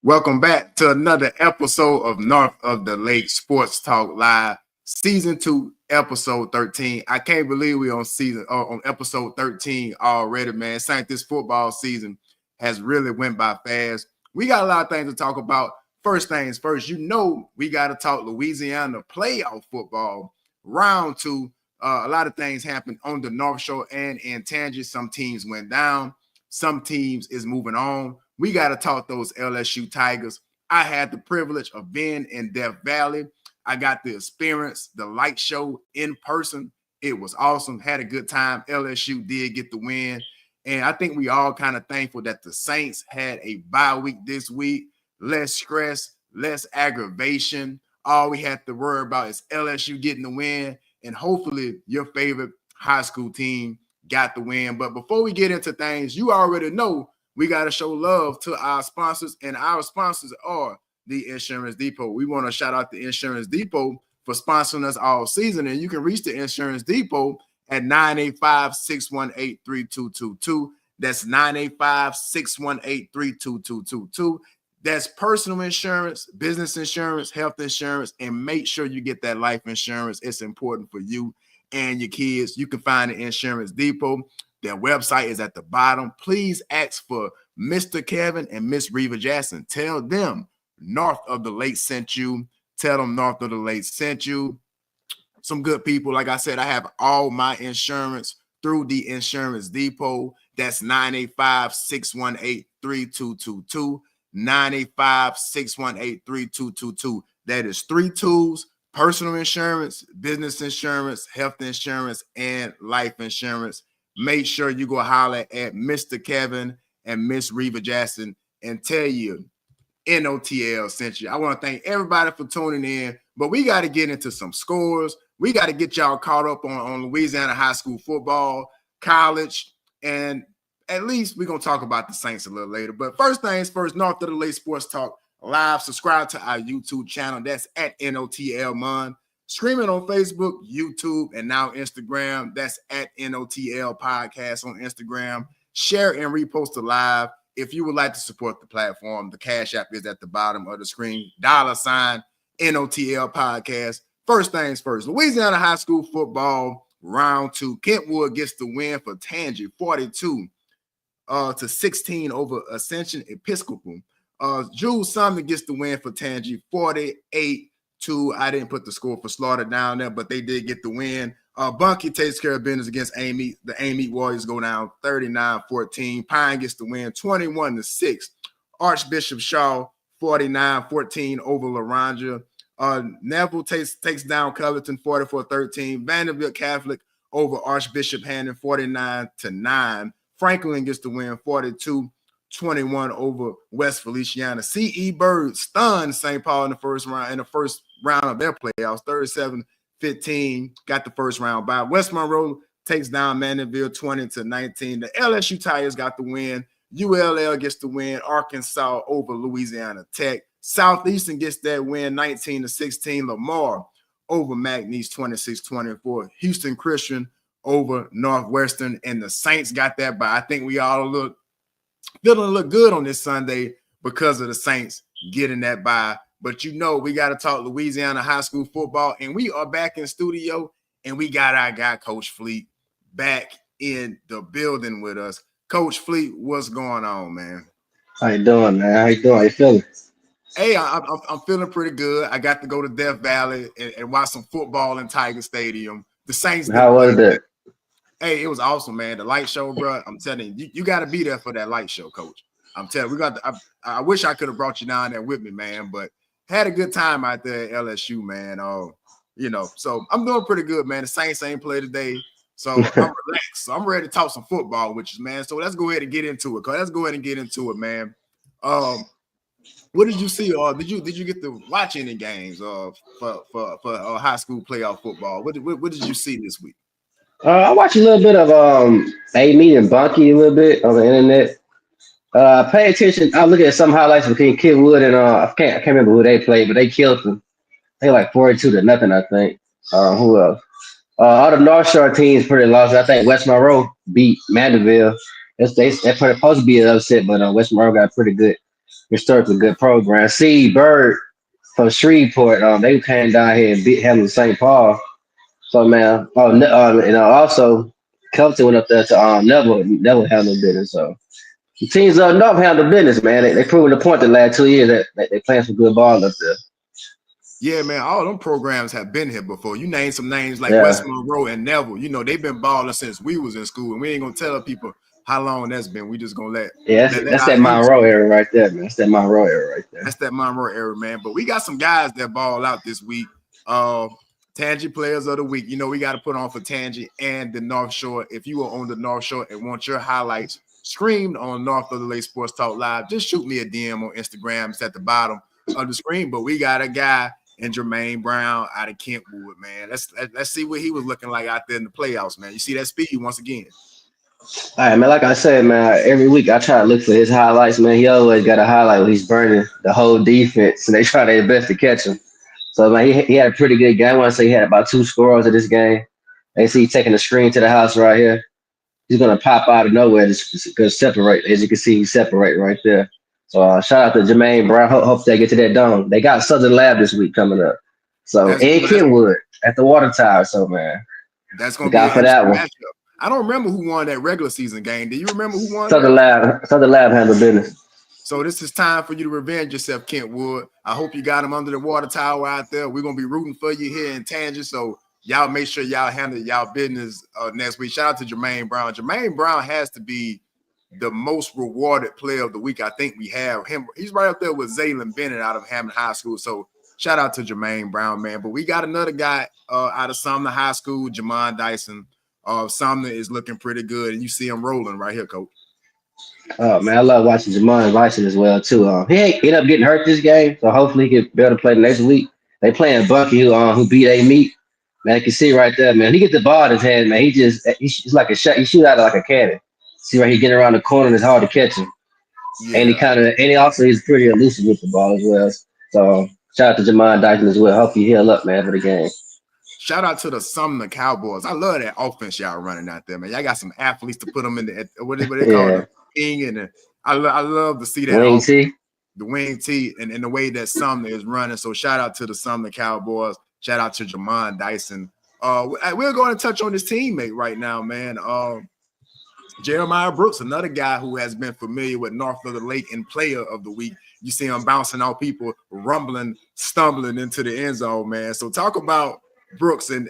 Welcome back to another episode of North of the Lake Sports Talk Live, Season 2, Episode 13. I can't believe we're on Episode 13 already, man. Saint, this football season has really went by fast. We got a lot of things to talk about. First things first, we got to talk Louisiana playoff football. Round 2, a lot of things happened on the North Shore and in Tangier. Some teams went down. Some teams is moving on. We got to talk those LSU Tigers. I had the privilege of being in Death Valley. I got to experience the light show in person. It was awesome. Had a good time. LSU did get the win. And I think we all kind of thankful that the Saints had a bye week this week. Less stress, less aggravation. All we have to worry about is LSU getting the win. And hopefully your favorite high school team got the win. But before we get into things, you already know we got to show love to our sponsors, and our sponsors are the Insurance Depot. We want to shout out the Insurance Depot for sponsoring us all season, and you can reach the Insurance Depot at 985-618-3222. That's 985-618-3222. That's personal insurance, business insurance, health insurance, and make sure you get that life insurance. It's important for you and your kids. You can find the Insurance Depot. Their website is at the bottom. Please ask for Mr. Kevin and Miss Reva Jackson. Tell them North of the Lake sent you. Tell them North of the Lake sent you. Some good people. Like I said, I have all my insurance through the Insurance Depot. That's 985-618-3222. 985-618-3222. That is 3 tools: personal insurance, business insurance, health insurance, and life insurance. Make sure you go holler at Mr. Kevin and Miss Reva Jackson and tell you NOTL sent you. I want to thank everybody for tuning in, but we got to get into some scores. We got to get y'all caught up on Louisiana high school football, college, and at least we're going to talk about the Saints a little later. But first things first, North of the Lake Sports Talk Live. Subscribe to our YouTube channel. That's at NOTL Mon. Streaming on Facebook, YouTube, and now Instagram. That's at NOTL Podcast on Instagram. Share and repost the live. If you would like to support the platform, the Cash App is at the bottom of the screen. $sign NOTL Podcast. First things first, Louisiana high school football round 2. Kentwood gets the win for Tangier, 42-16 over Ascension Episcopal. Jules Sumner gets the win for Tangier, 48-2. I didn't put the score for Slaughter down there, but they did get the win. Bunky takes care of business against Amy. The Amy Warriors go down 39-14. Pine gets the win 21-6. Archbishop Shaw 49-14 over Laranja. Neville takes down Covington 44-13. Vanderbilt Catholic over Archbishop Hannon 49-9. Franklin gets the win 42-21 over West Feliciana. C.E. Bird stunned St. Paul in the first round of their playoffs, 37-15. Got the first round bye. West Monroe takes down Mandeville 20-19. The LSU Tigers got the win. ULL gets the win. Arkansas over Louisiana Tech. Southeastern gets that win 19-16. Lamar over McNeese 26-24. Houston Christian over Northwestern, and the Saints got that bye. I think we all feeling a little good on this Sunday because of the Saints getting that bye. But we got to talk Louisiana high school football, and we are back in studio, and we got our guy Coach Fleet back in the building with us. Coach Fleet, what's going on, man? How you doing, man? How you doing? How you feeling? Hey, I'm feeling pretty good. I got to go to Death Valley and watch some football in Tiger Stadium. The Saints. How was that? Hey, it was awesome, man. The light show, bro. I'm telling you, you got to be there for that light show, Coach. I'm telling you, I wish I could have brought you down there with me, man, but had a good time out there at LSU, man. So I'm doing pretty good, man. The Saints ain't played today, so I'm relaxed. So I'm ready to talk some football with you, man. So let's go ahead and get into it, man. What did you see? Did you get to watch any games for high school playoff football? What did you see this week? I watched a little bit of Amy and Bunky a little bit on the internet. Pay attention. I look at some highlights between Kentwood and I can't remember who they played, but they killed them. They like 42-0, I think. Who else? All the North Shore teams pretty lost. I think West Monroe beat Mandeville. They're supposed to be an upset, but West Monroe got pretty good. Historically good program. See Bird from Shreveport. They came down here and beat Hamilton St. Paul. So man, and also Kelton went up there to never handle business. So the teams up north handle business, man. They proven the point the last 2 years that they playing some good ball up there. Yeah, man, all them programs have been here before. You name some names like Yeah. West Monroe and Neville. You know, they've been balling since we was in school, and we ain't gonna tell people how long that's been. We just gonna let Yeah, that's our that youth. Monroe era right there, man. That's that Monroe era right there. That's that Monroe era, man. But we got some guys that ball out this week. Tangy Players of the Week. You know, we got to put on for Tangy and the North Shore. If you are on the North Shore and want your highlights streamed on North of the Lake Sports Talk Live, just shoot me a DM on Instagram. It's at the bottom of the screen. But we got a guy in Jermaine Brown out of Kentwood, man. Let's see what he was looking like out there in the playoffs, man. You see that speed once again. All right, man. Like I said, man, every week I try to look for his highlights, man. He always got a highlight when he's burning the whole defense, and they try their best to catch him. So, man, he had a pretty good game. I want to say he had about 2 scores in this game. They see he taking the screen to the house right here. He's going to pop out of nowhere to separate. As you can see, he's separating right there. So, shout out to Jermaine Brown. Hope they get to that dome. They got Southern Lab this week coming up. So, and Kenwood at the Water Tower. So, man, that's going to be for that one. Matchup. I don't remember who won that regular season game. Do you remember who won? Southern Lab handled business. So this is time for you to revenge yourself, Kentwood. I hope you got him under the water tower out there. We're going to be rooting for you here in Tangier. So y'all make sure y'all handle y'all business next week. Shout out to Jermaine Brown. Jermaine Brown has to be the most rewarded player of the week. I think we have him. He's right up there with Zaylen Bennett out of Hammond High School. So shout out to Jermaine Brown, man. But we got another guy out of Sumner High School, Jamon Dyson. Sumner is looking pretty good, and you see him rolling right here, Coach. Oh man, I love watching Jamon Dyson as well too. He ended up getting hurt this game, so hopefully he can be able to play next week. They playing Bucky who beat A Meat. Man, you can see right there, man. He get the ball in his hand, man. He's like a shot. He shoot out of like a cannon. See right, he getting around the corner and it's hard to catch him. Yeah. And he's pretty elusive with the ball as well. So shout out to Jamon Dyson as well. Hope you heal up, man, for the game. Shout out to the Sumner Cowboys. I love that offense y'all running out there, man. Y'all got some athletes to put them in the what they call it, king, and I love to see that wing tee. The wing tee, and the way that Sumner is running. So shout out to the Sumner Cowboys. Shout out to Jamon Dyson. We're going to touch on this teammate right now, man. Jeremiah Brooks, another guy who has been familiar with North of the Lake and Player of the Week. You see him bouncing out people, rumbling, stumbling into the end zone, man. So talk about Brooks and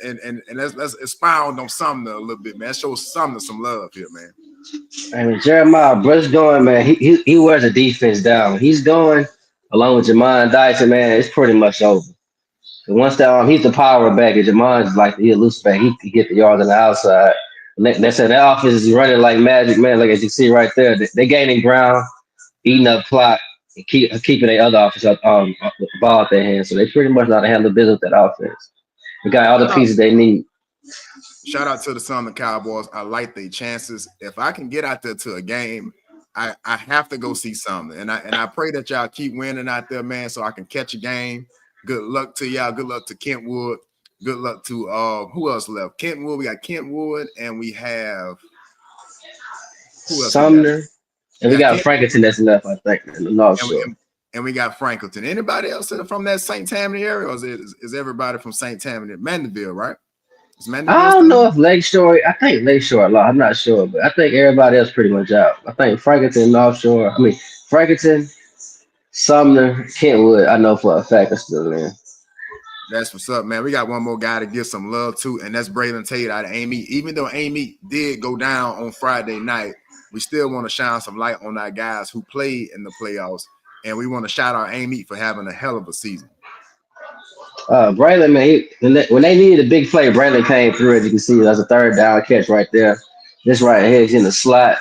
let's expound on Sumner a little bit, man. Show Sumner some love here, man. I mean, Jeremiah Brooks going, man. He wears the defense down. He's going along with Jamon Dyson, man. It's pretty much over. Once he's the power back, and Jamon's like he a loose back. He get the yards on the outside. They said that offense is running like magic, man. Like as you see right there, they gaining ground, eating up clock, and keeping their other offense with the ball at their hands. So they pretty much know how to handle business with that offense. They got all the pieces they need. Shout out to the Sumner Cowboys. I like their chances. If I can get out there to a game, I have to go see Sumner. And I pray that y'all keep winning out there, man, so I can catch a game. Good luck to y'all. Good luck to Kentwood. Good luck to who else left? Kentwood. We got Kentwood, and we have who else? Sumner. And we got Franklinton that's left, I think. And we got Franklinton. Anybody else from that St. Tammany area, or is everybody from St. Tammany? Mandeville, right? I don't know if Lakeshore. I think Lakeshore a lot. I'm not sure, but I think everybody else pretty much out. I think Franklinton, North Shore. Franklinton, Sumner, Kentwood. I know for a fact are still in. That's what's up, man. We got one more guy to give some love to, and that's Braylon Tate out of Amy. Even though Amy did go down on Friday night, we still want to shine some light on our guys who played in the playoffs, and we want to shout out Amy for having a hell of a season. Braylon, man, when they needed a big play, Braylon came through. As you can see, that's a third down catch right there. This right here, he's in the slot,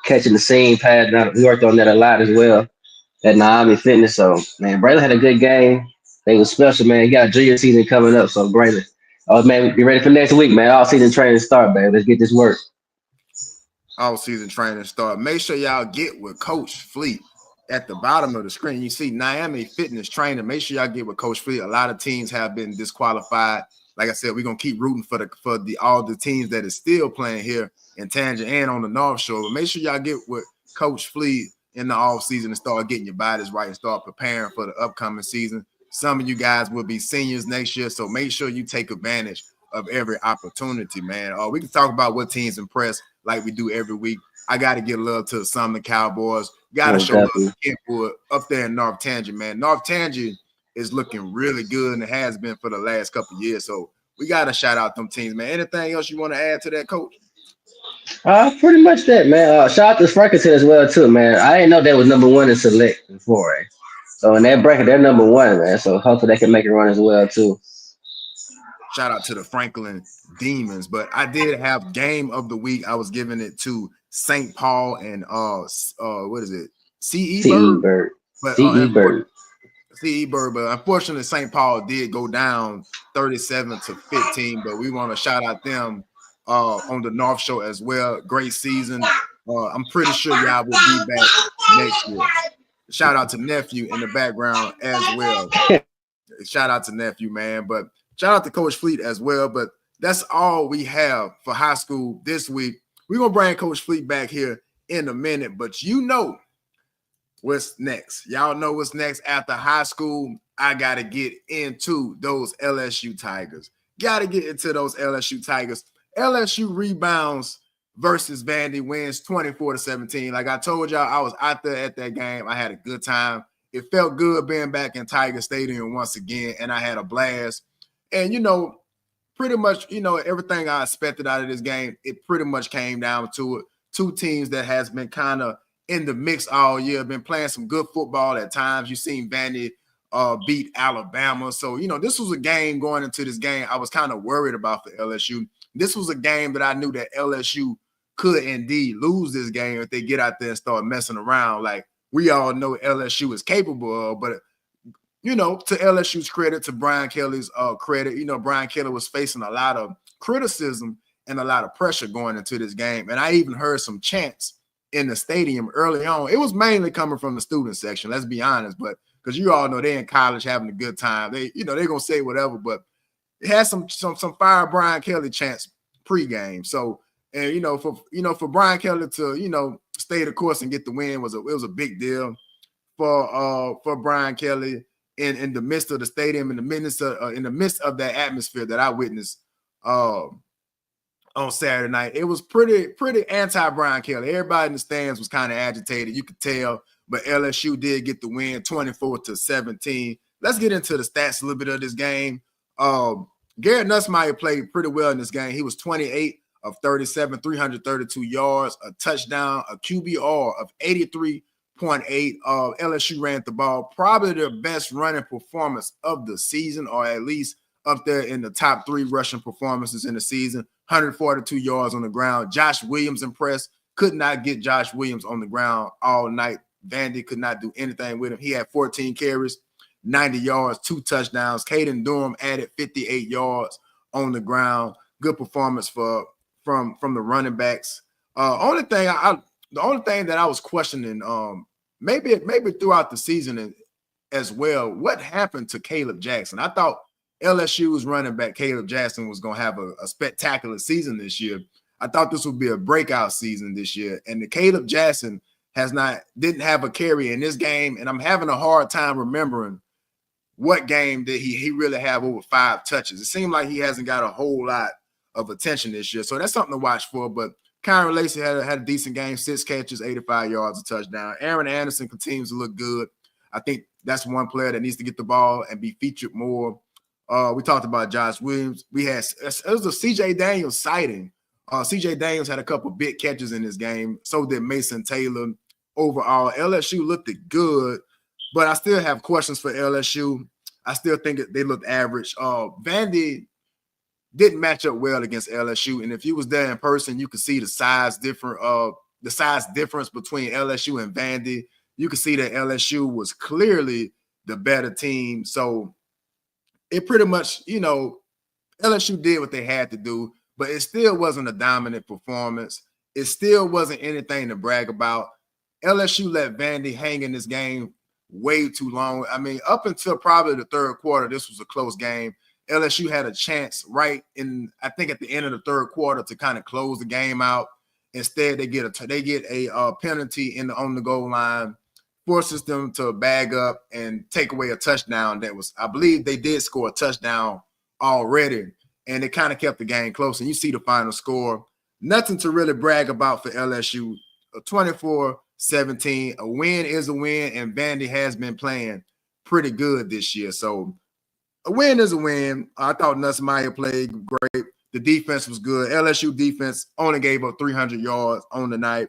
catching the seam pass. He worked on that a lot as well at Naomi Fitness. So, man, Braylon had a good game. They was special, man. He got junior season coming up. So, Braylon, man, be ready for next week, man. All season training start, man. Let's get this work. All season training start. Make sure y'all get with Coach Fleet. At the bottom of the screen, you see Naomi Fitness Trainer. Make sure y'all get with Coach Fleet. A lot of teams have been disqualified. Like I said, we're gonna keep rooting for all the teams that is still playing here in Tangier and on the North Shore. But make sure y'all get with Coach Fleet in the off season and start getting your bodies right and start preparing for the upcoming season. Some of you guys will be seniors next year, so make sure you take advantage of every opportunity, man. We can talk about what teams impress like we do every week. I got to give love to some of the Cowboys. Got to show love to Kentwood up there in North Tangent, man. North Tangent is looking really good, and it has been for the last couple of years. So we got to shout out them teams, man. Anything else you want to add to that, Coach? Pretty much that, man. Shout out to Frankenton as well too, man. I didn't know they was number one in select in 4A. So in that bracket, they're number one, man. So hopefully they can make it run as well too. Shout out to the Franklin Demons. But I did have game of the week. I was giving it to St. Paul and what is it? CE Bird. But CE Bird. CE Bird, but unfortunately, St. Paul did go down 37-15. But we want to shout out them on the North Show as well. Great season. I'm pretty sure y'all will be back next year. Shout out to Nephew in the background as well. Shout out to Nephew, man. But shout out to Coach Fleet as well. But that's all we have for high school this week. We're going to bring Coach Fleet back here in a minute. But you know what's next. Y'all know what's next after high school. I got to get into those LSU Tigers. Got to get into those LSU Tigers. LSU rebounds versus Vandy wins 24-17. Like I told y'all, I was out there at that game. I had a good time. It felt good being back in Tiger Stadium once again, and I had a blast. And, you know, pretty much, you know, everything I expected out of this game, it pretty much came down to it. Two teams that has been kind of in the mix all year, been playing some good football at times. You've seen Vandy beat Alabama. So, you know, this was a game going into this game I was kind of worried about for LSU. This was a game that I knew that LSU could indeed lose this game if they get out there and start messing around like we all know LSU is capable of. But, you know, to LSU's credit, to Brian Kelly's credit, you know, Brian Kelly was facing a lot of criticism and a lot of pressure going into this game. And I even heard some chants in the stadium early on. It was mainly coming from the student section, let's be honest, but because you all know they're in college having a good time. They, you know, they're gonna say whatever, but it had some fire Brian Kelly chants pregame. So, and for Brian Kelly to, you know, stay the course and get the win was a big deal for Brian Kelly in the midst of the stadium, in the midst of that atmosphere that I witnessed on Saturday night. It was pretty anti-Brian Kelly. Everybody in the stands was kind of agitated. You could tell, but LSU did get the win 24-17. Let's get into the stats a little bit of this game. Garrett Nussmeier played pretty well in this game. He was 28 of 37, 332 yards, a touchdown, a QBR of 83.8. LSU ran the ball, probably their best running performance of the season, or at least up there in the top 3 rushing performances in the season. 142 yards on the ground. Josh Williams impressed. Could not get Josh Williams on the ground all night. Vandy could not do anything with him. He had 14 carries, 90 yards, 2 touchdowns. Caden Durham added 58 yards on the ground. Good performance from the running backs. The only thing that I was questioning, maybe throughout the season as well, what happened to Caleb Jackson? I thought LSU's running back Caleb Jackson was going to have a spectacular season this year. I thought this would be a breakout season this year, and the Caleb Jackson didn't have a carry in this game, and I'm having a hard time remembering what game did he really have over 5 touches. It seemed like he hasn't got a whole lot of attention this year, so that's something to watch for. But Kyron Lacey had a decent game, 6 catches, 85 yards, a touchdown. Aaron Anderson continues to look good. I think that's one player that needs to get the ball and be featured more. We talked about Josh Williams. It was a C.J. Daniels sighting. C.J. Daniels had a couple big catches in this game. So did Mason Taylor. Overall, LSU looked good, but I still have questions for LSU. I still think they looked average. Vandy didn't match up well against LSU, and if you was there in person, you could see the size difference between LSU and Vandy. You could see that LSU was clearly the better team. So it pretty much, you know, LSU did what they had to do, but it still wasn't a dominant performance. It still wasn't anything to brag about. LSU let Vandy hang in this game way too long. I mean, up until probably the third quarter, this was a close game. LSU had a chance right in, I think, at the end of the third quarter to kind of close the game out. Instead, they get a penalty on the goal line, forces them to bag up and take away a touchdown. That was, I believe, they did score a touchdown already, and it kind of kept the game close. And you see the final score. Nothing to really brag about for LSU. 24-17. A win is a win, and Vandy has been playing pretty good this year. So a win is a win. I thought Nussmeier played great. The defense was good. LSU defense only gave up 300 yards on the night.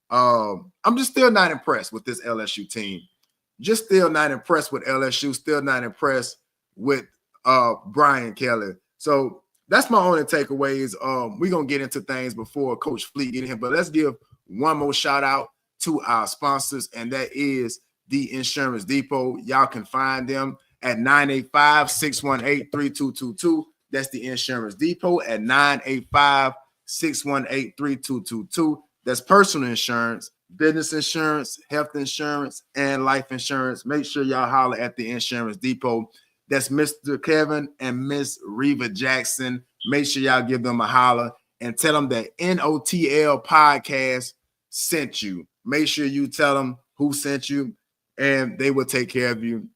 I'm just still not impressed with this LSU team. Just still not impressed with LSU. Still not impressed with Brian Kelly. So that's my only takeaways. We're going to get into things before Coach Fleet get in here, but let's give one more shout out to our sponsors, and that is the Insurance Depot. Y'all can find them at 985-618-3222. That's the Insurance Depot at 985-618-3222. That's personal insurance, business insurance, health insurance, and life insurance. Make sure y'all holler at the Insurance Depot. That's Mr. Kevin and Miss Reva Jackson. Make sure y'all give them a holler and tell them that NOTL podcast sent you. Make sure you tell them who sent you, and they will take care of you.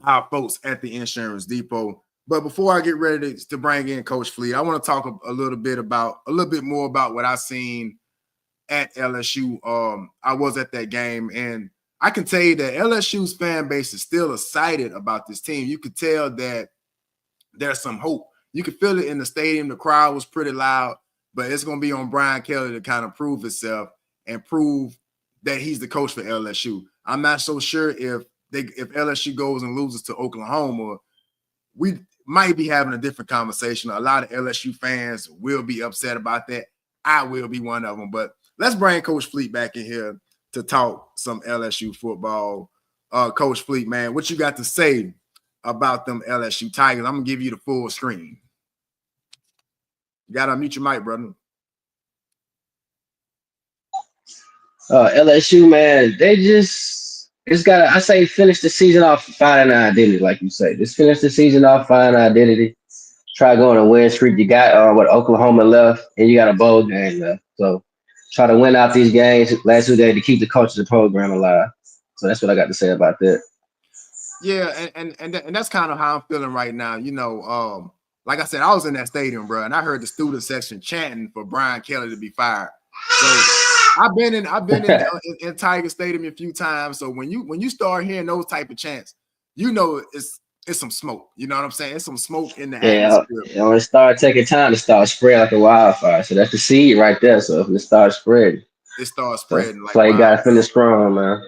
Our folks at the Insurance Depot. But before I get ready to bring in Coach Fleet, I want to talk a little bit more about what I seen at LSU. I was at that game, and I can tell you that LSU's fan base is still excited about this team. You could tell that there's some hope. You could feel it in the stadium. The crowd was pretty loud, but it's going to be on Brian Kelly to kind of prove himself and prove that he's the coach for LSU. I'm not so sure if LSU goes and loses to Oklahoma, we might be having a different conversation. A lot of LSU fans will be upset about that. I will be one of them. But let's bring Coach Fleet back in here to talk some LSU football. Coach Fleet, man, what you got to say about them LSU Tigers? I'm going to give you the full screen. You got to unmute your mic, brother. LSU, man, I say finish the season off finding an identity, like you say. Just finish the season off finding an identity. Try going a win streak. You got Oklahoma left, and you got a bowl game left. So try to win out these games last 2 days to keep the culture of the program alive. So that's what I got to say about that. Yeah, and that's kind of how I'm feeling right now. You know, like I said, I was in that stadium, bro, and I heard the student section chanting for Brian Kelly to be fired. So I've been in Tiger Stadium a few times. So when you start hearing those type of chants, you know it's some smoke. You know what I'm saying? It's some smoke in the atmosphere. Yeah, it start taking time to start spread like a wildfire. So that's the seed right there. So if it starts spreading, like you got to finish strong, man.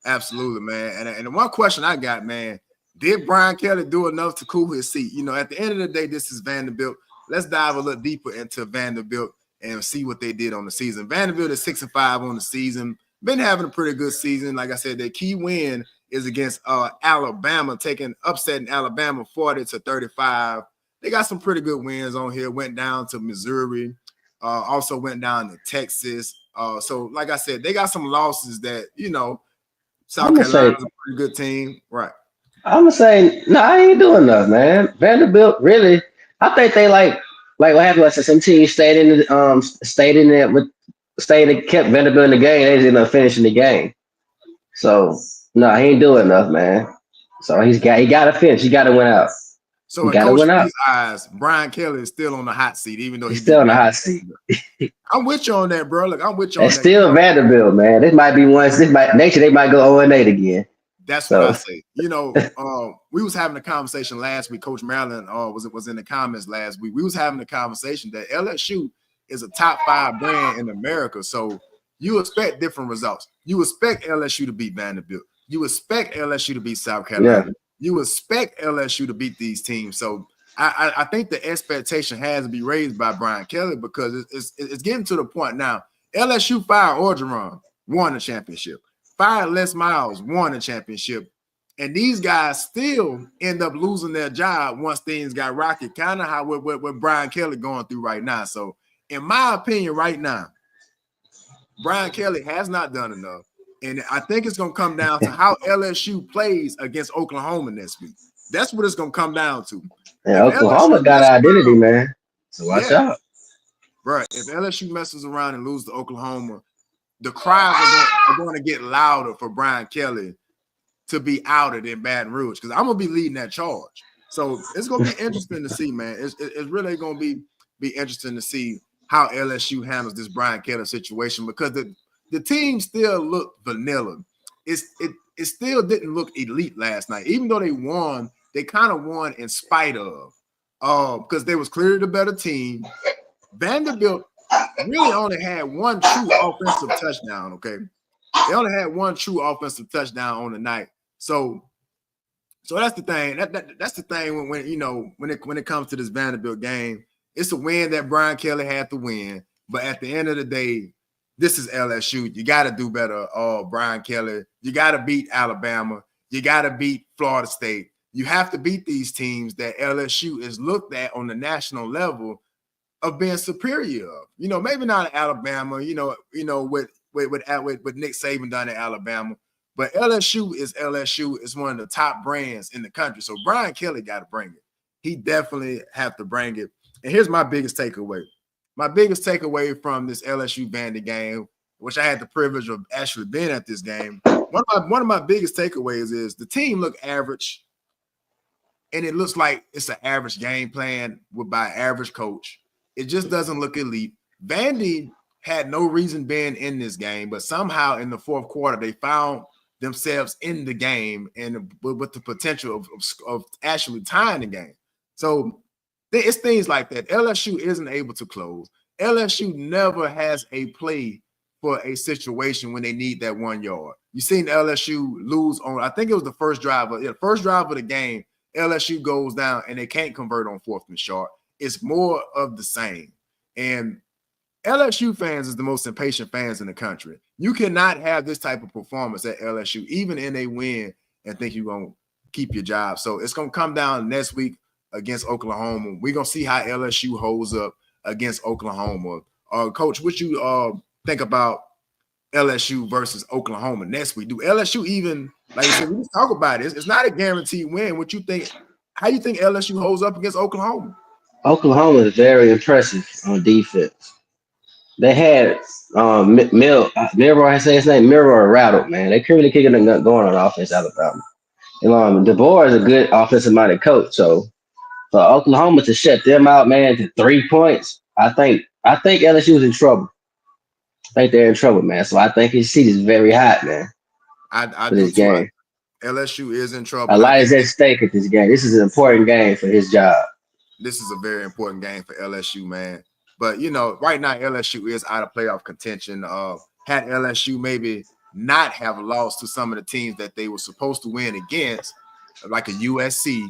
Absolutely, man. And the one question I got, man, did Brian Kelly do enough to cool his seat? You know, at the end of the day, this is Vanderbilt. Let's dive a little deeper into Vanderbilt and see what they did on the season. Vanderbilt is 6-5 on the season. Been having a pretty good season. Like I said, their key win is against Alabama, upsetting Alabama 40-35. They got some pretty good wins on here. Went down to Missouri, also went down to Texas. So, like I said, they got some losses that, you know, South Carolina's a pretty good team. Right. I'm going to say, no, I ain't doing enough, man. Vanderbilt, really, I think they like what happened was some teams stayed and kept Vanderbilt in the game. They ended up finishing the game. So no, he ain't doing enough, man. So he got to finish. He got to win out. So in Coach Fleet's eyes, Brian Kelly is still on the hot seat, even though he's still on the hot seat. I'm with you on that, bro. Look, I'm with you on that. It's still Vanderbilt, man. This might be next year they might go 0-8 again. That's what I say. You know, we was having a conversation last week. Coach Maryland was in the comments last week. We was having a conversation that LSU is a top 5 brand in America. So you expect different results. You expect LSU to beat Vanderbilt. You expect LSU to beat South Carolina. Yeah. You expect LSU to beat these teams. So I think the expectation has to be raised by Brian Kelly because it's getting to the point now. LSU fired Orgeron, won the championship. Fired Les Miles, won the championship. And these guys still end up losing their job once things got rocky, kind of how what Brian Kelly going through right now. So in my opinion right now, Brian Kelly has not done enough. And I think it's going to come down to how LSU plays against Oklahoma next week. That's what it's going to come down to. Yeah, Oklahoma got identity, man. So watch out. bro, if LSU messes around and loses to Oklahoma, the cries are going to get louder for Brian Kelly to be outed in Baton Rouge because I'm going to be leading that charge. So it's going to be interesting to see, man. It's really going to be interesting to see how LSU handles this Brian Kelly situation because the team still looked vanilla. It still didn't look elite last night. Even though they won, they kind of won in spite of because they was clearly the better team. Vanderbilt really only had one true offensive touchdown, okay? They only had one true offensive touchdown on the night. So that's the thing. That's the thing when it comes to this Vanderbilt game. It's a win that Brian Kelly had to win. But at the end of the day, this is LSU. You got to do better, Brian Kelly. You got to beat Alabama. You got to beat Florida State. You have to beat these teams that LSU is looked at on the national level of being superior of. Maybe not Alabama, with Nick Saban done at Alabama. But LSU is LSU. It's one of the top brands in the country. So Brian Kelly got to bring it. He definitely have to bring it. And here's my biggest takeaway. My biggest takeaway from this LSU Vandy game, which I had the privilege of actually being at this game, one of my biggest takeaways is the team looked average, and it looks like it's an average game plan by an average coach. It just doesn't look elite. Vandy had no reason being in this game, but somehow in the fourth quarter, they found themselves in the game and with the potential of actually tying the game. So it's things like that. LSU isn't able to close. LSU never has a play for a situation when they need that 1 yard. You seen LSU lose on, I think it was the first drive of the game. LSU goes down and they can't convert on 4th and short. It's more of the same. And LSU fans is the most impatient fans in the country. You cannot have this type of performance at LSU, even in a win, and think you're going to keep your job. So it's going to come down next week against Oklahoma. We're going to see how LSU holds up against Oklahoma. Coach, what you think about LSU versus Oklahoma next week? Do LSU even, like I said, we just talk about it. It's not a guaranteed win. What you think? How you think LSU holds up against Oklahoma? Oklahoma is very impressive on defense. They had Milroy, I say his name, Milroy rattled, man. They couldn't really kick it going on offense, Alabama. And DeBoer is a good offensive-minded coach, so for Oklahoma to shut them out, man, to 3 points, I think LSU is in trouble. I think they're in trouble, man. So I think his seat is very hot, man. I for do this too. game. LSU is in trouble. A lot is at stake at this game. This is an important game for his job. This is a very important game for LSU, man. But, right now LSU is out of playoff contention. Had LSU maybe not have lost to some of the teams that they were supposed to win against, like a USC,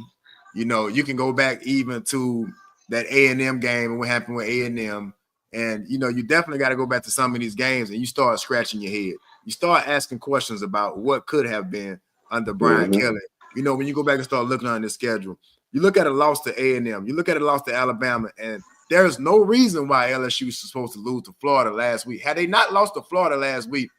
you can go back even to that A&M game and what happened with A&M. And, you definitely got to go back to some of these games and you start scratching your head. You start asking questions about what could have been under Brian Kelly. When you go back and start looking on this schedule, you look at a loss to A&M, you look at a loss to Alabama, and there's no reason why LSU is supposed to lose to Florida last week. Had they not lost to Florida last week,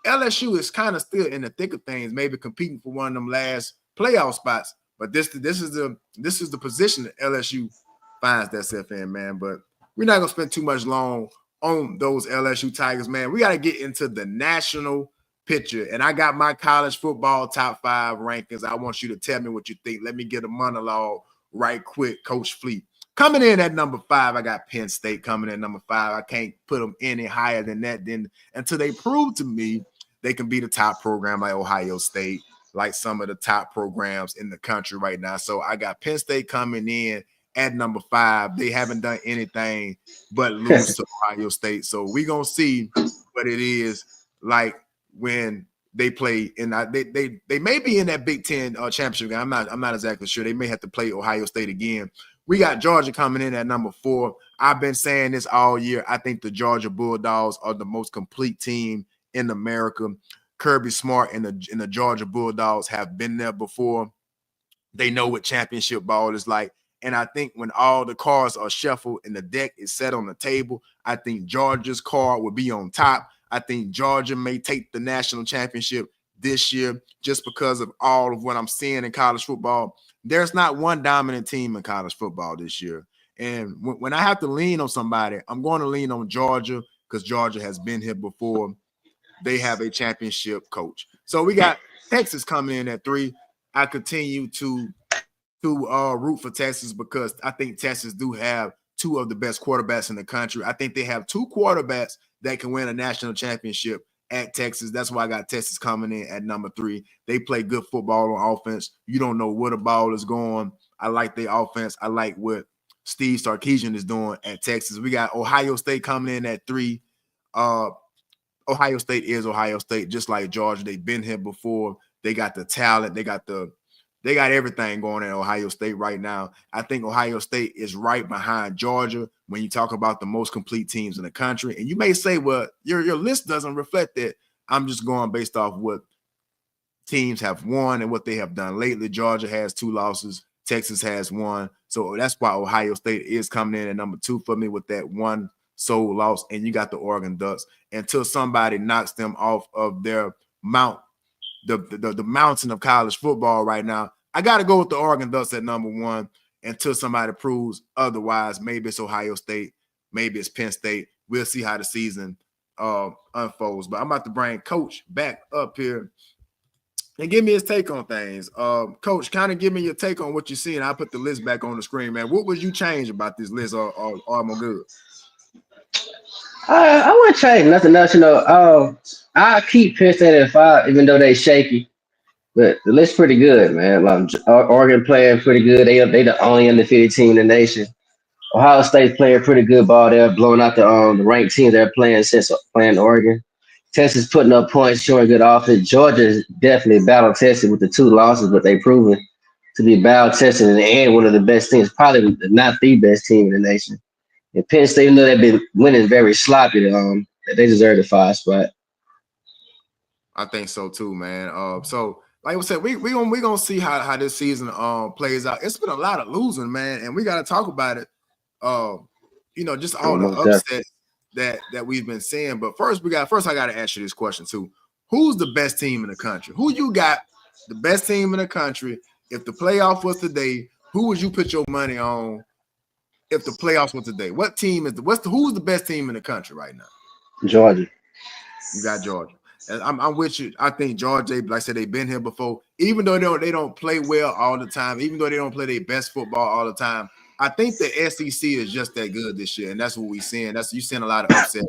LSU is kind of still in the thick of things, maybe competing for one of them last playoff spots. But this is the position that LSU finds themselves in, man. But we're not gonna spend too much long on those LSU Tigers, man. We got to get into the national picture, and I got my college football top 5 rankings. I want you to tell me what you think. Let me get a monologue right quick, Coach Fleet. Coming in at number 5, I got Penn State coming in number 5. I can't put them any higher than that until they prove to me they can be the top program like Ohio State, like some of the top programs in the country right now. So I got Penn State coming in at number 5. They haven't done anything but lose to Ohio State. So we're going to see what it is like when they play. And they may be in that Big Ten championship game. I'm not exactly sure. They may have to play Ohio State again. We got Georgia coming in at number 4. I've been saying this all year. I think the Georgia Bulldogs are the most complete team in America. Kirby Smart and the Georgia Bulldogs have been there before. They know what championship ball is like. And I think when all the cards are shuffled and the deck is set on the table, I think Georgia's card will be on top. I think Georgia may take the national championship this year just because of all of what I'm seeing in college football. There's not one dominant team in college football this year. And when I have to lean on somebody, I'm going to lean on Georgia because Georgia has been here before. They have a championship coach. So we got Texas coming in at 3. I continue to root for Texas because I think Texas do have 2 of the best quarterbacks in the country. I think they have 2 quarterbacks that can win a national championship at Texas. That's why I got Texas coming in at number 3. They play good football on offense. You don't know where the ball is going. I like their offense. I like what Steve Sarkisian is doing at Texas. We got Ohio State coming in at 3. Ohio State is Ohio State, just like Georgia. They've been here before. They got the talent. They got everything going at Ohio State right now. I think Ohio State is right behind Georgia when you talk about the most complete teams in the country. And you may say, well, your list doesn't reflect that. I'm just going based off what teams have won and what they have done lately. Georgia has 2 losses. Texas has 1. So that's why Ohio State is coming in at number 2 for me with that 1 sole loss. And you got the Oregon Ducks until somebody knocks them off of their mount, the mountain of college football right now. I got to go with the Oregon Ducks at number 1 until somebody proves otherwise. Maybe it's Ohio State. Maybe it's Penn State. We'll see how the season unfolds. But I'm about to bring Coach back up here and give me his take on things. Coach, kind of give me your take on what you see, and I'll put the list back on the screen, man. What would you change about this list, or am I good? I wouldn't change nothing else. I keep Penn State at 5, even though they shaky. But the list's pretty good, man. Oregon playing pretty good. They the only undefeated team in the nation. Ohio State's playing pretty good ball. They're blowing out the ranked team they're playing since playing Oregon. Texas putting up points, showing good offense. Georgia is definitely battle tested with the 2 losses, but they've proven to be battle tested and one of the best teams, probably not the best team in the nation. And Penn State, even though they've been winning very sloppy, they deserve the 5 spot. I think so too, man. So like I said, we gonna see how this season plays out. It's been a lot of losing, man, and we got to talk about it. Just all the upsets that we've been seeing. But first, I got to ask you this question too: who's the best team in the country? Who you got the best team in the country? If the playoff was today, who would you put your money on? If the playoffs were today, what team is who's the best team in the country right now? Georgia. You got Georgia. And I'm with you. I think Georgia, like I said, they've been here before. Even though they don't play well all the time, even though they don't play their best football all the time, I think the SEC is just that good this year, and that's what we're seeing. You seeing a lot of upsets,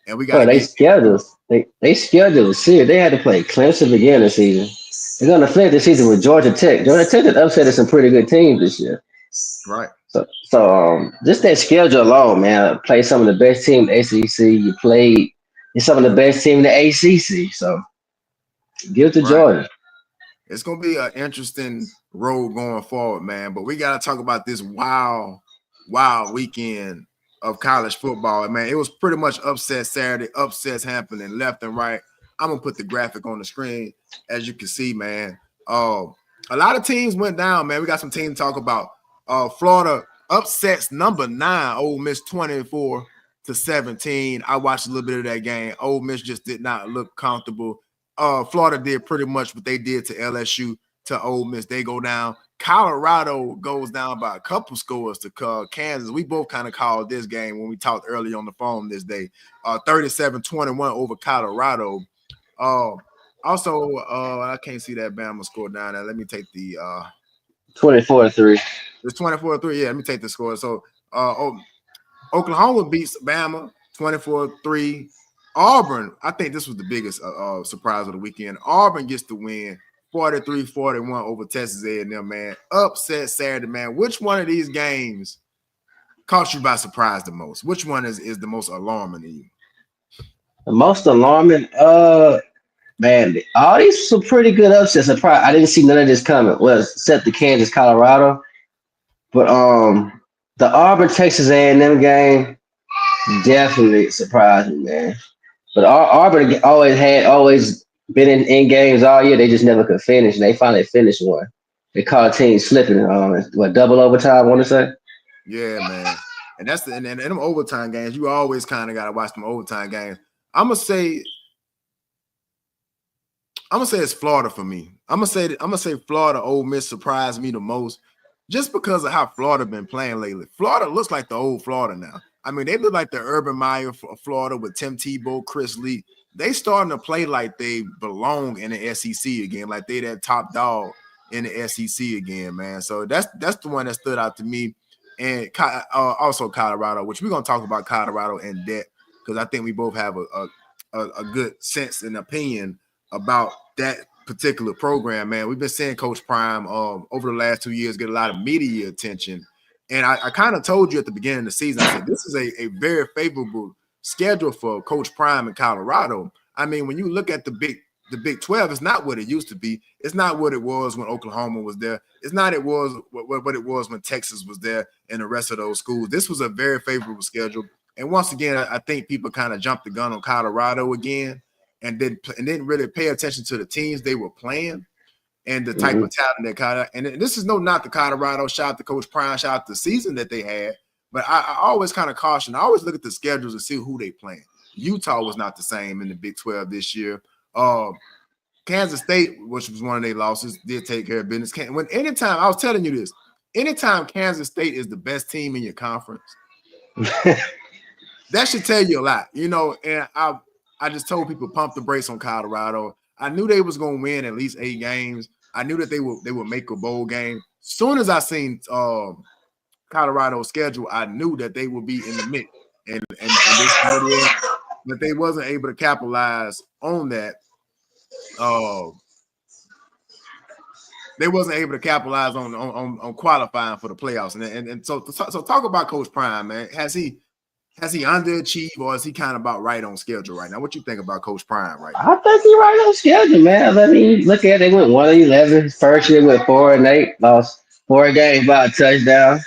and we got. They scheduled the series. They had to play Clemson beginning of the season. They're gonna finish the season with Georgia Tech. Georgia Tech has upset some pretty good teams this year. Right. So just that schedule alone, man. Play some of the best team in the SEC. You played some of the best team in the ACC. So give it to Georgia. It's gonna be an interesting road going forward, man. But we gotta talk about this wild weekend of college football, man. It was pretty much upset Saturday, upsets happening left and right. I'm gonna put the graphic on the screen, as you can see, man. A lot of teams went down, man. We got some teams to talk about. Florida upsets number 9, Ole Miss 24-17. I watched a little bit of that game. Ole Miss just did not look comfortable. Florida did pretty much what they did to LSU to Ole Miss. They go down. Colorado goes down by a couple scores to Kansas. We both kind of called this game when we talked early on the phone this day. 37-21 over Colorado. Also, I can't see that Bama score down there. Let me take the 24-3. It's 24-3. Yeah, let me take the score. So Oklahoma beats Bama 24-3. Auburn, I think this was the biggest surprise of the weekend. Auburn gets the win 43-41 over Texas A&M, man. Upset Saturday, man. Which one of these games caught you by surprise the most? Which one is the most alarming to you? The most alarming, man, all these were pretty good upsets. I didn't see none of this coming. Well, except the Kansas Colorado. But the Auburn Texas A&M game definitely surprised me, man. But Auburn always been in games all year. They just never could finish, and they finally finished one. They caught a team slipping. Double overtime? I want to say. Yeah, man. And that's and them overtime games. You always kind of got to watch them overtime games. I'm gonna say it's Florida for me. I'm gonna say Florida. Ole Miss surprised me the most. just because of how Florida been playing lately. Florida looks like the old Florida now. I mean, they look like the Urban Meyer of Florida with Tim Tebow, Chris Lee. They starting to play like they belong in the SEC again, like they that top dog in the SEC again, man. So that's the one that stood out to me. And also Colorado, which we're gonna talk about Colorado in depth because I think we both have a good sense and opinion about that particular program, man. We've been seeing Coach Prime over the last 2 years get a lot of media attention. And I kind of told you at the beginning of the season, I said, this is a very favorable schedule for Coach Prime in Colorado. I mean, when you look at the Big 12, it's not what it used to be. It's not what it was when Oklahoma was there. It's not what it was when Texas was there and the rest of those schools. This was a very favorable schedule. And once again, I think people kind of jumped the gun on Colorado again and didn't really pay attention to the teams they were playing and the type of talent that Colorado. And this is no knock to Colorado. Shout out to Coach Prime. Shout out to the season that they had. But I always kind of caution. I always look at the schedules and see who they playing. Utah was not the same in the Big 12 this year. Kansas State, which was one of their losses, did take care of business. Anytime, I was telling you this, anytime Kansas State is the best team in your conference, that should tell you a lot, you know. And I just told people pump the brakes on Colorado. I knew they was going to win at least 8 games. I knew that they would make a bowl game. Soon as I seen Colorado's schedule, I knew that they would be in the mix. And this, but they wasn't able to capitalize on that. They wasn't able to capitalize on qualifying for the playoffs. And so talk about Coach Prime, man. Has he underachieved or is he kind of about right on schedule right now? What you think about Coach Prime right now? I think he's right on schedule, man. I mean, look at it. They went 1-11. First year went 4-8, lost 4 games by a touchdown.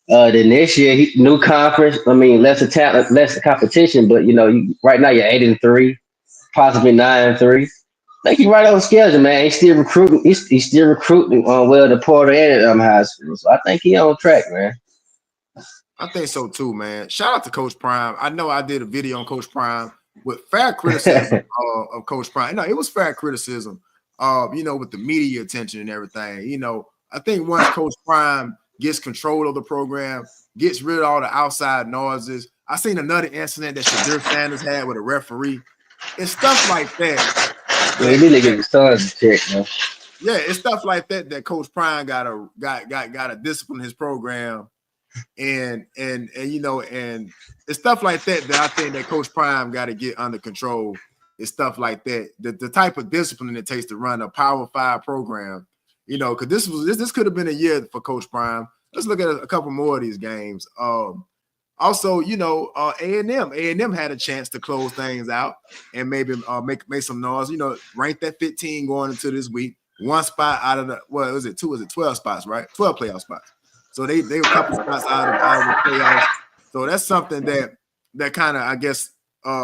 Then this year, new conference. I mean, less talent, less competition. But right now you're 8-3, possibly 9-3. I think he's right on schedule, man. He's still recruiting. He's still recruiting on the Porter and high school. So I think he's on track, man. I think so too, man. Shout out to Coach Prime. I know I did a video on Coach Prime with fair criticism of Coach Prime. No, it was fair criticism, with the media attention and everything. I think once Coach Prime gets control of the program, gets rid of all the outside noises. I seen another incident that Shadir Sanders had with a referee. It's stuff like that. Yeah, he need to get his sons checked, man. Yeah, it's stuff like that Coach Prime gotta discipline his program. And it's stuff like that I think that Coach Prime got to get under control. It's stuff like that. The type of discipline it takes to run a Power 5 program, because this could have been a year for Coach Prime. Let's look at a couple more of these games. Also, A&M had a chance to close things out and maybe make some noise. Ranked at 15 going into this week. 1 spot out of the 12 spots, right? 12 playoff spots. So they were a couple spots out of the playoffs. So that's something that kind of, I guess,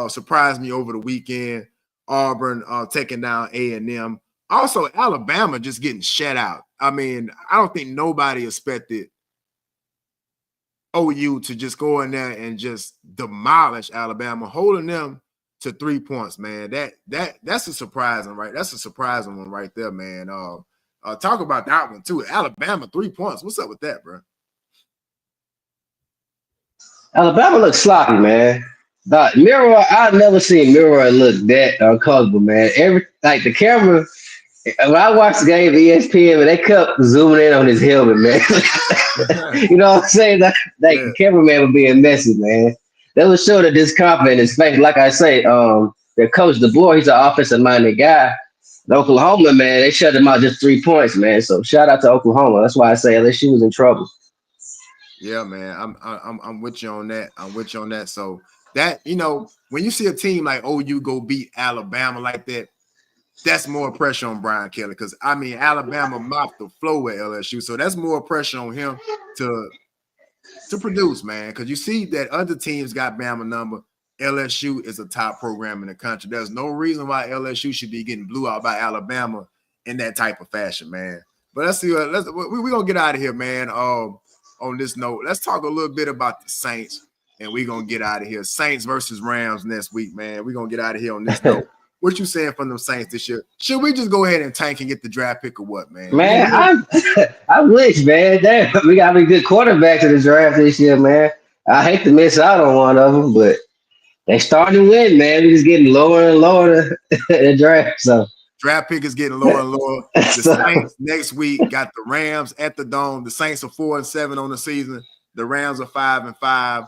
surprised me over the weekend. Auburn taking down A&M. Also, Alabama just getting shut out. I mean, I don't think nobody expected OU to just go in there and just demolish Alabama, holding them to 3 points, man. That's a surprising, right? That's a surprising one right there, man. Talk about that one too. Alabama 3 points. What's up with that, bro? Alabama looks sloppy, man. Milroy, I've never seen Milroy look that uncomfortable, man. The camera. When I watched the game, ESPN, man, they kept zooming in on his helmet, man. You know what I'm saying? The cameraman was being messy, man. That was showing the discomfort in his face. Like I say, the coach, DeBoer, he's an offensive-minded guy. The Oklahoma, man, they shut him out just 3 points, man. So shout out to Oklahoma. That's why I say LSU was in trouble. Yeah, man, I'm with you on that. I'm with you on that. So that when you see a team like OU go beat Alabama like that, that's more pressure on Brian Kelly because Alabama mopped the floor with LSU, so that's more pressure on him to produce, man. Because you see that other teams got Bama number. LSU is a top program in the country. There's no reason why LSU should be getting blew out by Alabama in that type of fashion, man. But let's see. We're gonna get out of here, man. On this note, let's talk a little bit about the Saints, and we're gonna get out of here. Saints versus Rams next week, man. We're gonna get out of here on this note. What you saying from them Saints this year? Should we just go ahead and tank and get the draft pick or what, man? Man, I wish, man. Damn, we got a good quarterback to the draft this year, man. I hate to miss out on one of them, but they starting to win, man. We just getting lower and lower the draft. So draft pick is getting lower and lower. The Saints next week got the Rams at the Dome. The Saints are 4-7 on the season. The Rams are 5-5.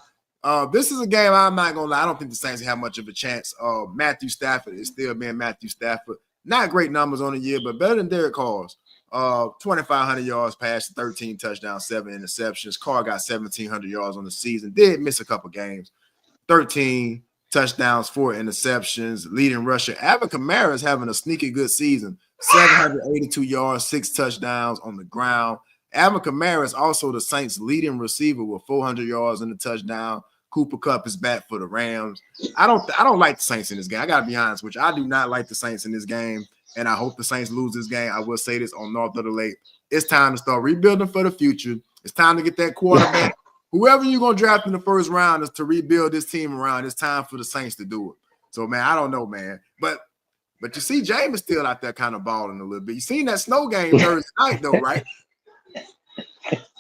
This is a game I'm not gonna lie. I don't think the Saints have much of a chance. Matthew Stafford is still being Matthew Stafford. Not great numbers on the year, but better than Derek Carr's. 2,500 yards passed, 13 touchdowns, 7 interceptions. Carr got 1,700 yards on the season. Did miss a couple games. 13 touchdowns, 4 interceptions. Leading rusher Alvin Kamara is having a sneaky good season. 782 yards, 6 touchdowns on the ground. Alvin Kamara is also the Saints' leading receiver with 400 yards and a touchdown. Cooper Kupp is back for the Rams. I don't like the Saints in this game. I got to be honest with you. I do not like the Saints in this game, and I hope the Saints lose this game. I will say this on North of the Lake. It's time to start rebuilding for the future. It's time to get that quarterback. Whoever you're going to draft in the first round is to rebuild this team around. It's time for the Saints to do it. So, man, I don't know, man. But you see Jameis still out there kind of balling a little bit. You seen that snow game Thursday night, though, right?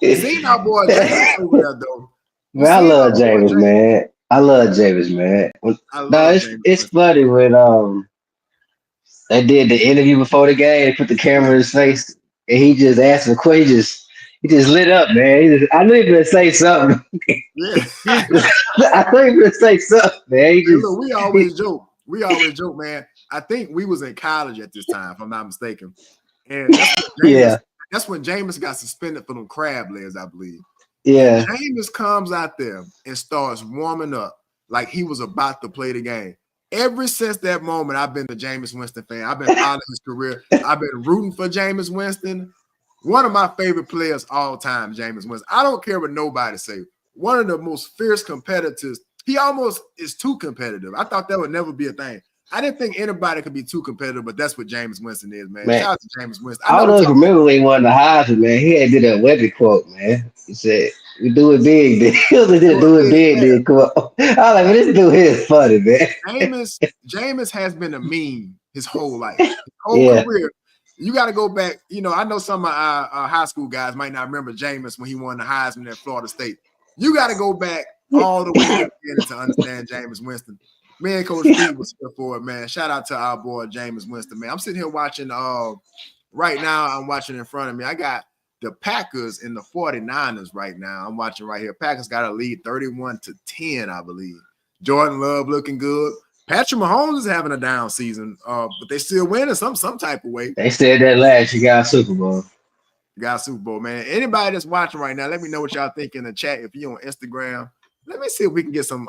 You seen our boy Jameis over there, though. Man, I love Jameis, man. I love Jameis, man. It's funny when they did the interview before the game, they put the camera in his face, and he just asked a question. He just lit up, man. I knew he was gonna say something. Yeah. I knew he was gonna say something, man. Look, we always joke. We always joke, man. I think we was in college at this time, if I'm not mistaken. And that's when Jameis got suspended for them crab legs, I believe. Yeah. Jameis comes out there and starts warming up like he was about to play the game. Ever since that moment, I've been the Jameis Winston fan. I've been following his career. I've been rooting for Jameis Winston. One of my favorite players all time, Jameis Winston. I don't care what nobody say. One of the most fierce competitors. He almost is too competitive. I thought that would never be a thing. I didn't think anybody could be too competitive, but that's what Jameis Winston is, man. Shout out to Jameis Winston. I don't know if you remember when he won the Heisman, man. He had did that Webby quote, man. He said, "We do it big, then." He was do it big, then. Come on. I was like, "Man, this dude here is funny, man." Jameis has been a meme his whole life, his whole career. You got to go back. You know, I know some of our high school guys might not remember Jameis when he won the Heisman at Florida State. You got to go back all the way to understand Jameis Winston. Me and Coach Fleet was here for it, man. Shout out to our boy Jameis Winston, man. I'm sitting here watching. Right now, I'm watching in front of me. I got the Packers and the 49ers right now. I'm watching right here. Packers got a lead 31-10, I believe. Jordan Love looking good. Patrick Mahomes is having a down season, but they still winning some type of way. They said that last year got a Super Bowl. Got a Super Bowl, man. Anybody that's watching right now, let me know what y'all think in the chat. If you're on Instagram, let me see if we can get some.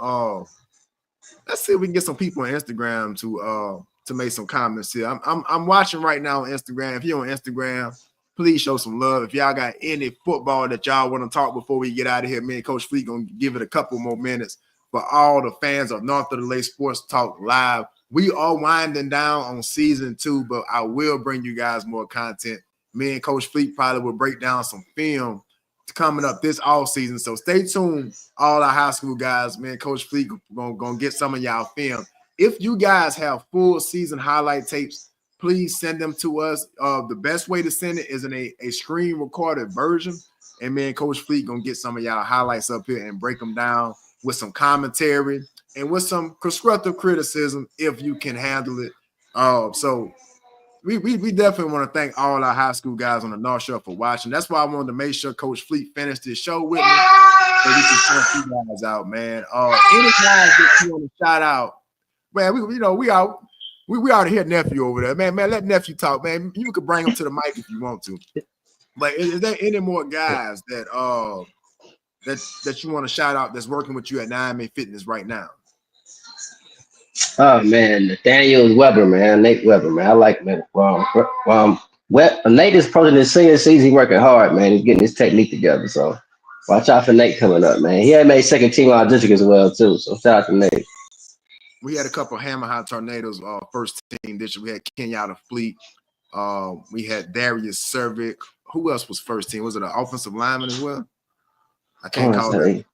Let's see if we can get some people on Instagram to make some comments here. I'm watching right now on Instagram. If you're on Instagram, please show some love. If y'all got any football that y'all want to talk before we get out of here, me and Coach Fleet gonna give it a couple more minutes for all the fans of North of the Lake Sports Talk Live. We are winding down on season 2, but I will bring you guys more content. Me and Coach Fleet probably will break down some film coming up this off season. So stay tuned, all our high school guys. Man, Coach Fleet gonna get some of y'all film. If you guys have full season highlight tapes, please send them to us. The best way to send it is in a screen recorded version. And man, Coach Fleet gonna get some of y'all highlights up here and break them down with some commentary and with some constructive criticism if you can handle it. So we definitely want to thank all our high school guys on the North Shore for watching. That's why I wanted to make sure Coach Fleet finished this show with me so we can send you guys out, man. Any guys that you want to shout out, man, we already hear nephew over there, man. Let nephew talk, man. You can bring him to the mic if you want to. But is there any more guys that you want to shout out that's working with you at 9 Fitness right now? Oh man, Nathaniel Weber, man, Nate Weber, man. I like him. Nate is approaching his senior season. He's working hard, man. He's getting his technique together. So watch out for Nate coming up, man. He had made second team all district as well too. So shout out to Nate. We had a couple Hammer High Tornadoes first team district. We had Kenyatta Fleet. We had Darius Cervic. Who else was first team? Was it an offensive lineman as well? I can't call it.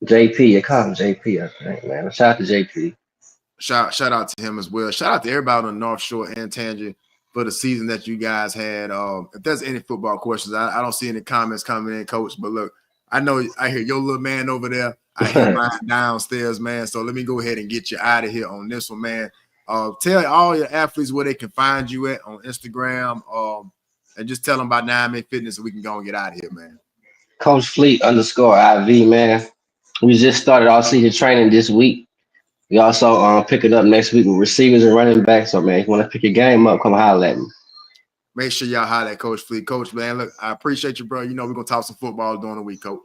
JP, you call him JP, I think, man. Shout out to JP. Shout out to him as well. Shout out to everybody on the North Shore and Tangent for the season that you guys had. If there's any football questions, I don't see any comments coming in, Coach. But look, I know I hear your little man over there. I hear mine downstairs, man. So let me go ahead and get you out of here on this one, man. Tell all your athletes where they can find you at on Instagram. And just tell them about 9 Minute Fitness so we can go and get out of here, man. Coach Fleet _IV, man. We just started our season training this week. We also pick it up next week with receivers and running backs. So, man, if you want to pick your game up, come holler at me. Make sure y'all holler at Coach Fleet. Coach, man, look, I appreciate you, bro. You know we're going to talk some football during the week, Coach.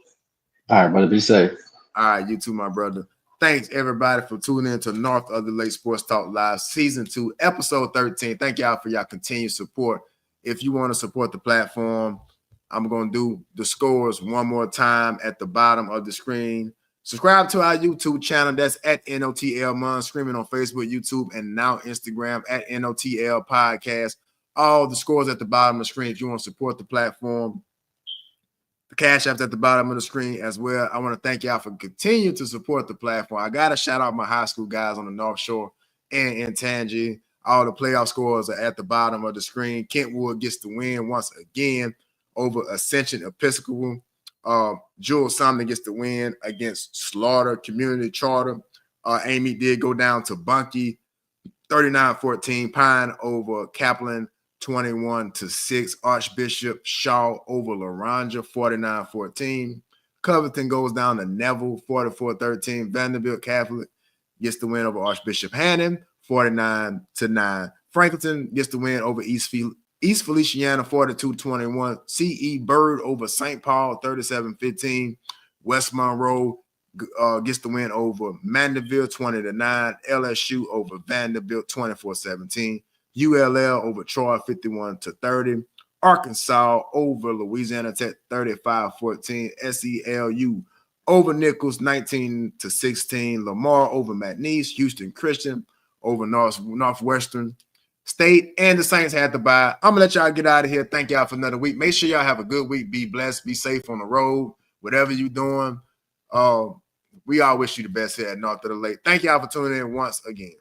All right, brother. Be safe. All right, you too, my brother. Thanks, everybody, for tuning in to North of the Lake Sports Talk Live, Season 2, Episode 13. Thank y'all for y'all continued support. If you want to support the platform, I'm going to do the scores one more time at the bottom of the screen. Subscribe to our YouTube channel. That's at NOTL Mon, streaming on Facebook, YouTube, and now Instagram at NOTL Podcast. All the scores at the bottom of the screen. If you want to support the platform, the Cash App's at the bottom of the screen as well. I want to thank y'all for continuing to support the platform. I got to shout out my high school guys on the North Shore and in Tangi. All the playoff scores are at the bottom of the screen. Kentwood gets the win once again over Ascension Episcopal. Jules Sumner gets the win against Slaughter Community Charter. Amy did go down to Bunkie, 39-14. Pine over Kaplan, 21-6. Archbishop Shaw over Laranja, 49-14. Covington goes down to Neville, 44-13. Vanderbilt Catholic gets the win over Archbishop Hannon, 49-9. Franklinton gets the win over East Feliciana, 42-21. C.E. Bird over St. Paul, 37-15. West Monroe gets the win over Mandeville, 20-9. LSU over Vanderbilt, 24-17. ULL over Troy, 51-30. Arkansas over Louisiana Tech, 35-14. SELU over Nichols, 19-16. Lamar over McNeese. Houston Christian over Northwestern State, and the Saints had to bye. I'm gonna let y'all get out of here. Thank y'all for another week. Make sure y'all have a good week. Be blessed. Be safe on the road. Whatever you're doing. We all wish you the best here at North of the Lake. Thank y'all for tuning in once again.